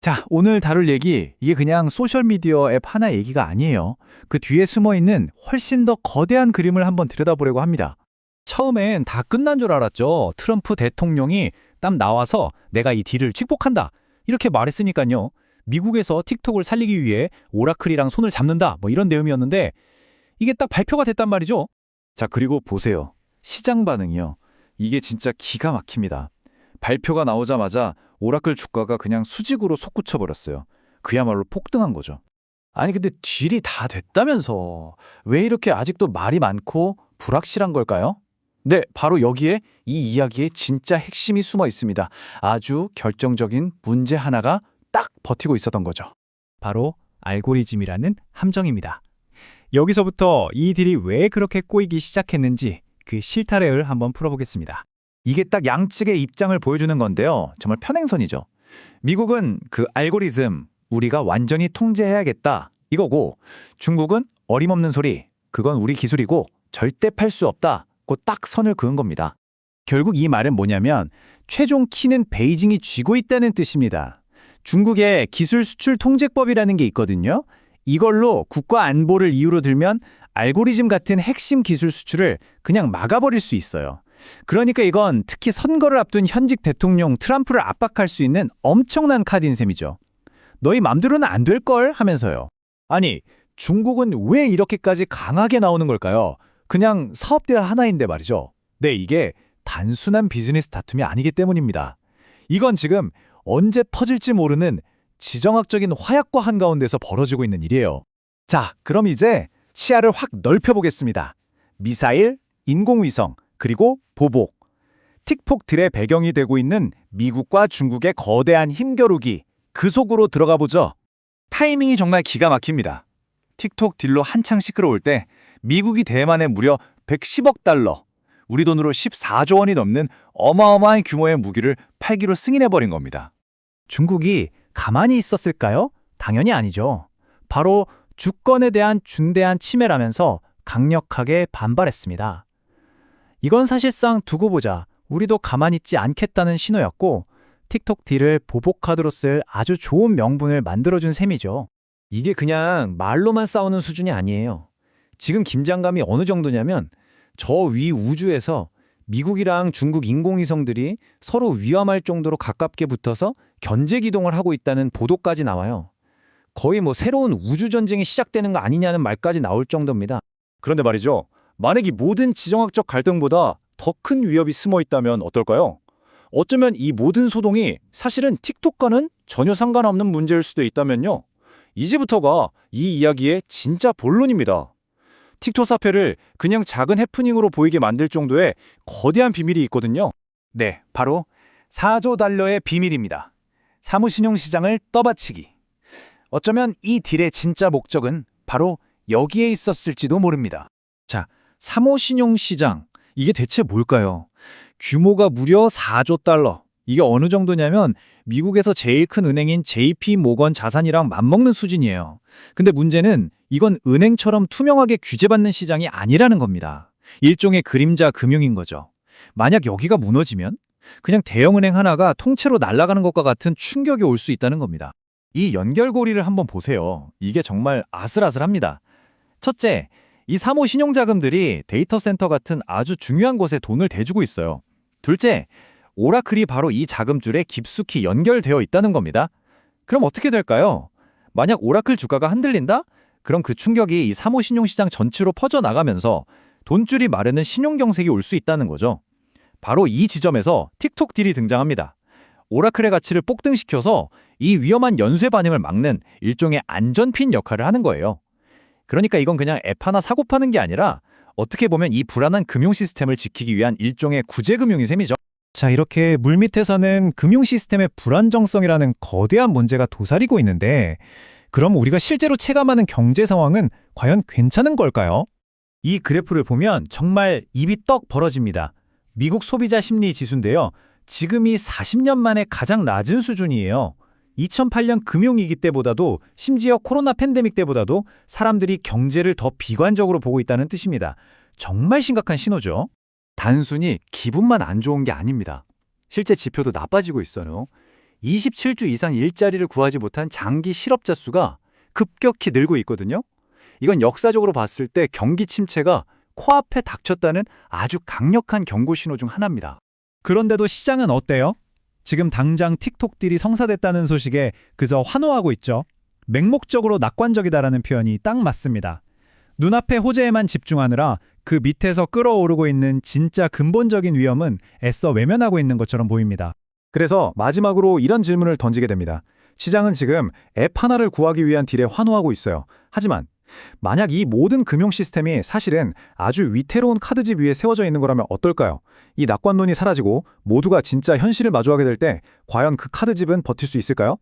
자, 오늘 다룰 얘기, 이게 그냥 소셜미디어 앱 하나 얘기가 아니에요. 그 뒤에 숨어 있는 훨씬 더 거대한 그림을 한번 들여다보려고 합니다. 처음엔 다 끝난 줄 알았죠. 트럼프 대통령이 딱 나와서 내가 이 딜을 축복한다, 이렇게 말했으니까요. 미국에서 틱톡을 살리기 위해 오라클이랑 손을 잡는다, 뭐 이런 내용이었는데 이게 딱 발표가 됐단 말이죠. 자, 그리고 보세요. 시장 반응이요. 이게 진짜 기가 막힙니다. 발표가 나오자마자 오라클 주가가 그냥 수직으로 솟구쳐버렸어요. 그야말로 폭등한 거죠. 아니 근데 딜이 다 됐다면서 왜 이렇게 아직도 말이 많고 불확실한 걸까요? 네, 바로 여기에 이 이야기의 진짜 핵심이 숨어 있습니다. 아주 결정적인 문제 하나가 딱 버티고 있었던 거죠. 바로 알고리즘이라는 함정입니다. 여기서부터 이 딜이 왜 그렇게 꼬이기 시작했는지 그 실타래를 한번 풀어보겠습니다. 이게 딱 양측의 입장을 보여주는 건데요. 정말 편행선이죠. 미국은 그 알고리즘 우리가 완전히 통제해야겠다 이거고, 중국은 어림없는 소리, 그건 우리 기술이고 절대 팔 수 없다 고 딱 선을 그은 겁니다. 결국 이 말은 뭐냐면 최종 키는 베이징이 쥐고 있다는 뜻입니다. 중국의 기술 수출 통제법이라는 게 있거든요. 이걸로 국가 안보를 이유로 들면 알고리즘 같은 핵심 기술 수출을 그냥 막아버릴 수 있어요. 그러니까 이건 특히 선거를 앞둔 현직 대통령 트럼프를 압박할 수 있는 엄청난 카드인 셈이죠. 너희 맘대로는 안 될걸 하면서요. 아니, 중국은 왜 이렇게까지 강하게 나오는 걸까요? 그냥 사업대화 하나인데 말이죠. 네, 이게 단순한 비즈니스 다툼이 아니기 때문입니다. 이건 지금 언제 터질지 모르는 지정학적인 화약과 한가운데서 벌어지고 있는 일이에요. 자, 그럼 이제 시야를 확 넓혀보겠습니다. 미사일, 인공위성, 그리고 보복. 틱톡 딜의 배경이 되고 있는 미국과 중국의 거대한 힘겨루기, 그 속으로 들어가 보죠. 타이밍이 정말 기가 막힙니다. 틱톡 딜로 한창 시끄러울 때 미국이 대만에 무려 110억 달러, 우리 돈으로 14조 원이 넘는 어마어마한 규모의 무기를 팔기로 승인해버린 겁니다. 중국이 가만히 있었을까요? 당연히 아니죠. 바로 주권에 대한 중대한 침해라면서 강력하게 반발했습니다. 이건 사실상 두고 보자, 우리도 가만히 있지 않겠다는 신호였고, 틱톡 딜을 보복 카드로 쓸 아주 좋은 명분을 만들어준 셈이죠. 이게 그냥 말로만 싸우는 수준이 아니에요. 지금 긴장감이 어느 정도냐면 저 위 우주에서 미국이랑 중국 인공위성들이 서로 위험할 정도로 가깝게 붙어서 견제 기동을 하고 있다는 보도까지 나와요. 거의 뭐 새로운 우주전쟁이 시작되는 거 아니냐는 말까지 나올 정도입니다. 그런데 말이죠. 만약 이 모든 지정학적 갈등보다 더 큰 위협이 숨어 있다면 어떨까요? 어쩌면 이 모든 소동이 사실은 틱톡과는 전혀 상관없는 문제일 수도 있다면요. 이제부터가 이 이야기의 진짜 본론입니다. 틱톡 사태를 그냥 작은 해프닝으로 보이게 만들 정도의 거대한 비밀이 있거든요. 네, 바로 4조 달러의 비밀입니다. 사무신용 시장을 떠받치기. 어쩌면 이 딜의 진짜 목적은 바로 여기에 있었을지도 모릅니다. 자, 사무신용 시장, 이게 대체 뭘까요? 규모가 무려 4조 달러. 이게 어느 정도냐면 미국에서 제일 큰 은행인 JP 모건 자산이랑 맞먹는 수준이에요. 근데 문제는 이건 은행처럼 투명하게 규제받는 시장이 아니라는 겁니다. 일종의 그림자 금융인 거죠. 만약 여기가 무너지면 그냥 대형은행 하나가 통째로 날아가는 것과 같은 충격이 올 수 있다는 겁니다. 이 연결고리를 한번 보세요. 이게 정말 아슬아슬합니다. 첫째, 이 사모 신용자금들이 데이터 센터 같은 아주 중요한 곳에 돈을 대주고 있어요. 둘째, 오라클이 바로 이 자금줄에 깊숙이 연결되어 있다는 겁니다. 그럼 어떻게 될까요? 만약 오라클 주가가 흔들린다? 그럼 그 충격이 이 사모 신용시장 전체로 퍼져나가면서 돈줄이 마르는 신용경색이 올 수 있다는 거죠. 바로 이 지점에서 틱톡 딜이 등장합니다. 오라클의 가치를 폭등시켜서 이 위험한 연쇄 반응을 막는 일종의 안전핀 역할을 하는 거예요. 그러니까 이건 그냥 앱 하나 사고 파는 게 아니라 어떻게 보면 이 불안한 금융 시스템을 지키기 위한 일종의 구제금융이 셈이죠. 자, 이렇게 물밑에서는 금융 시스템의 불안정성이라는 거대한 문제가 도사리고 있는데, 그럼 우리가 실제로 체감하는 경제 상황은 과연 괜찮은 걸까요? 이 그래프를 보면 정말 입이 떡 벌어집니다. 미국 소비자 심리 지수인데요. 지금이 40년 만에 가장 낮은 수준이에요. 2008년 금융위기 때보다도, 심지어 코로나 팬데믹 때보다도 사람들이 경제를 더 비관적으로 보고 있다는 뜻입니다. 정말 심각한 신호죠. 단순히 기분만 안 좋은 게 아닙니다. 실제 지표도 나빠지고 있어요. 27주 이상 일자리를 구하지 못한 장기 실업자 수가 급격히 늘고 있거든요. 이건 역사적으로 봤을 때 경기 침체가 코앞에 닥쳤다는 아주 강력한 경고 신호 중 하나입니다. 그런데도 시장은 어때요? 지금 당장 틱톡딜이 성사됐다는 소식에 그저 환호하고 있죠. 맹목적으로 낙관적이다라는 표현이 딱 맞습니다. 눈앞의 호재에만 집중하느라 그 밑에서 끓어오르고 있는 진짜 근본적인 위험은 애써 외면하고 있는 것처럼 보입니다. 그래서 마지막으로 이런 질문을 던지게 됩니다. 시장은 지금 앱 하나를 구하기 위한 딜에 환호하고 있어요. 하지만 만약 이 모든 금융 시스템이 사실은 아주 위태로운 카드집 위에 세워져 있는 거라면 어떨까요? 이 낙관론이 사라지고 모두가 진짜 현실을 마주하게 될 때 과연 그 카드집은 버틸 수 있을까요?